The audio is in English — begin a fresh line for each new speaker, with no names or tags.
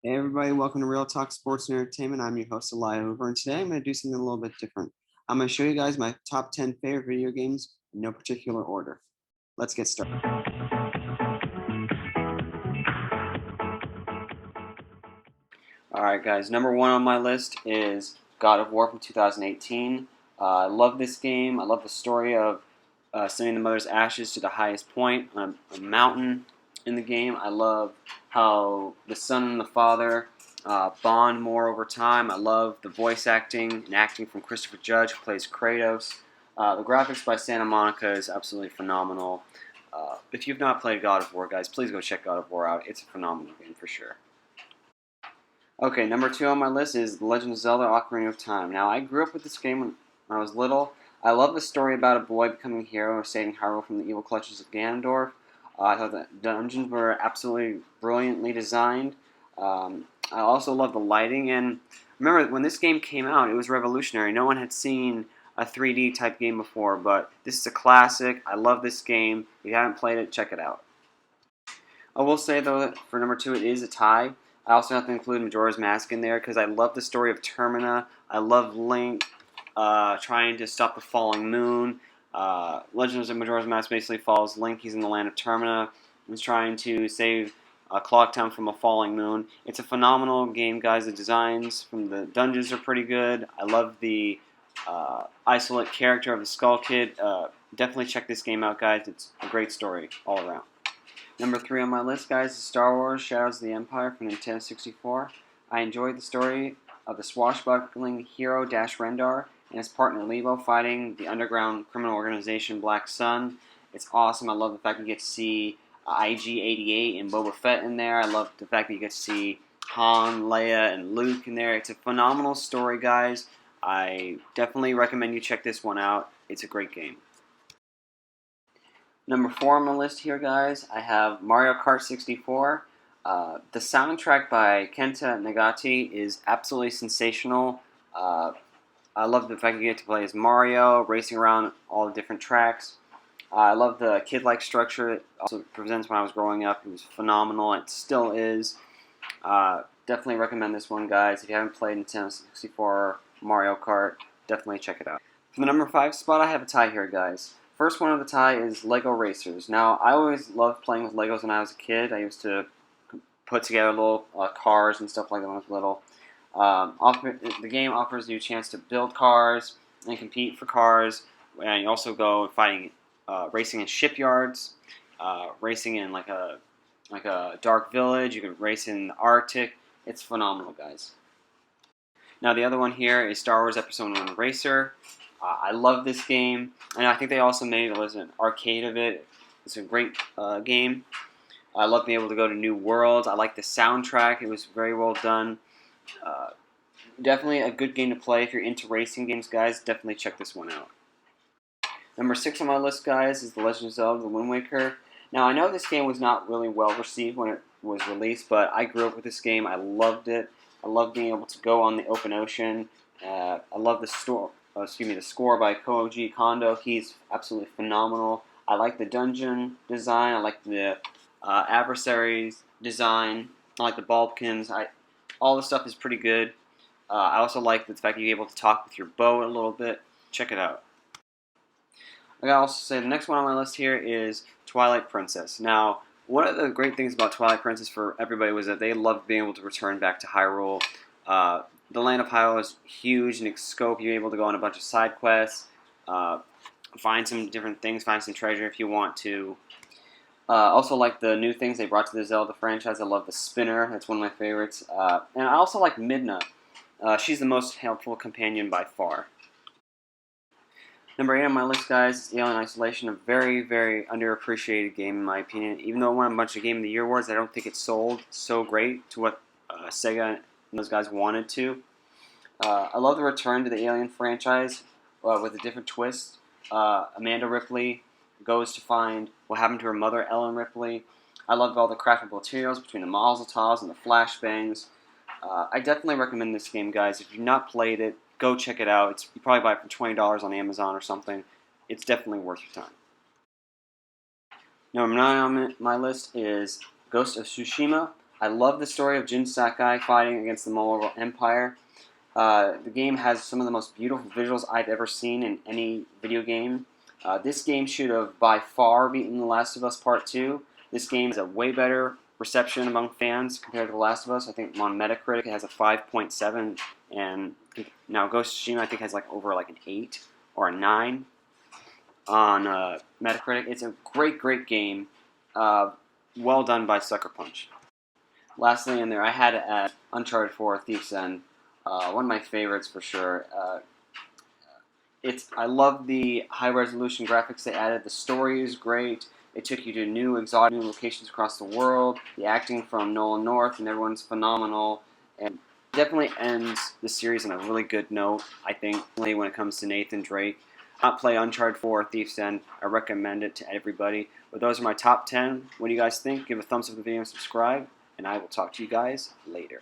Hey everybody, welcome to Real Talk Sports and Entertainment. I'm your host, Eli Over, and today I'm going to do something a little bit different. I'm going to show you guys my top 10 favorite video games in no particular order. Let's get started. Alright guys, number one on my list is God of War from 2018. I love this game. I love the story of sending the mother's ashes to the highest point on a mountain in the game. I love how the son and the father bond more over time. I love the voice acting and acting from Christopher Judge, who plays Kratos. The graphics by Santa Monica is absolutely phenomenal. If you've not played God of War, guys, please go check God of War out. It's a phenomenal game for sure. Okay, number two on my list is The Legend of Zelda: Ocarina of Time. Now, I grew up with this game when I was little. I love the story about a boy becoming a hero, saving Hyrule from the evil clutches of Ganondorf. I thought the dungeons were absolutely brilliantly designed. I also love the lighting, and remember, when this game came out, it was revolutionary. No one had seen a 3D type game before, but this is a classic. I love this game. If you haven't played it, check it out. I will say, though, that for number two, it is a tie. I also have to include Majora's Mask in there because I love the story of Termina. I love Link trying to stop the falling moon. Legends of Majora's Mask basically follows Link. He's in the land of Termina. He's trying to save Clock Town from a falling moon. It's a phenomenal game, guys. The designs from the dungeons are pretty good. I love the isolate character of the Skull Kid. Definitely check this game out, guys. It's a great story all around. Number three on my list, guys, is Star Wars Shadows of the Empire for Nintendo 64. I enjoyed the story of the swashbuckling hero Dash Rendar and his partner Levo fighting the underground criminal organization Black Sun. It's awesome. I love the fact that you get to see IG-88 and Boba Fett in there. I love the fact that you get to see Han, Leia, and Luke in there. It's a phenomenal story, guys. I definitely recommend you check this one out. It's a great game. Number four on my list here, guys, I have Mario Kart 64. The soundtrack by Kenta Nagati is absolutely sensational. I love the fact you get to play as Mario, racing around all the different tracks. I love the kid-like structure it also presents when I was growing up. It was phenomenal. It still is. Definitely recommend this one, guys. If you haven't played Nintendo 64 Mario Kart, definitely check it out. For the number five spot, I have a tie here, guys. First one of the tie is Lego Racers. Now, I always loved playing with Legos when I was a kid. I used to put together little cars and stuff like that when I was little. The game offers you a chance to build cars and compete for cars, and you also go fighting, racing in shipyards, racing in like a dark village. You can race in the Arctic. It's phenomenal, guys. Now the other one here is Star Wars Episode 1 Racer. I love this game, and I think they also made an arcade of it. It's a great game. I love being able to go to new worlds. I like the soundtrack. It was very well done. Uh, Definitely a good game to play if you're into racing games, guys. Definitely check this one out. Number six on my list, guys, is The Legend of Zelda: The Wind Waker. Now, I know this game was not really well received when it was released, but I grew up with this game. I loved it. I love being able to go on the open ocean. I love the score by Koji Kondo. He's absolutely phenomenal. I like the dungeon design. I like the adversaries design. I like the Balkans. All the stuff is pretty good. I also like the fact that you're able to talk with your bow a little bit. Check it out. I gotta also say the next one on my list here is Twilight Princess. Now, one of the great things about Twilight Princess for everybody was that they loved being able to return back to Hyrule. The land of Hyrule is huge in its scope. You're able to go on a bunch of side quests, find some different things, find some treasure if you want to. Also like the new things they brought to the Zelda franchise. I love the spinner. That's one of my favorites. And I also like Midna. She's the most helpful companion by far. Number 8 on my list, guys, is Alien Isolation, a very, very underappreciated game in my opinion. Even though it won a bunch of Game of the Year awards, I don't think it sold so great to what Sega and those guys wanted to. I love the return to the Alien franchise with a different twist. Amanda Ripley goes to find what happened to her mother, Ellen Ripley. I loved all the craftable materials between the Mazel Tovs and the flashbangs. I definitely recommend this game, guys. If you've not played it, go check it out. You probably buy it for $20 on Amazon or something. It's definitely worth your time. Number 9 on my list is Ghost of Tsushima. I love the story of Jin Sakai fighting against the Mongol Empire. The game has some of the most beautiful visuals I've ever seen in any video game. This game should have by far beaten The Last of Us Part 2. This game has a way better reception among fans compared to The Last of Us. I think on Metacritic it has a 5.7, and now Ghost of Tsushima I think has like over like an 8 or a 9 on Metacritic. It's a great game. Well done by Sucker Punch. Lastly in there, I had it at Uncharted 4 Thieves End. One of my favorites for sure. I love the high resolution graphics they added. The story is great. It took you to new exotic new locations across the world. The acting from Nolan North and everyone's phenomenal. And definitely ends the series on a really good note, I think, when it comes to Nathan Drake. Not play Uncharted 4 Thieves End. I recommend it to everybody. But those are my top 10. What do you guys think? Give a thumbs up to the video and subscribe. And I will talk to you guys later.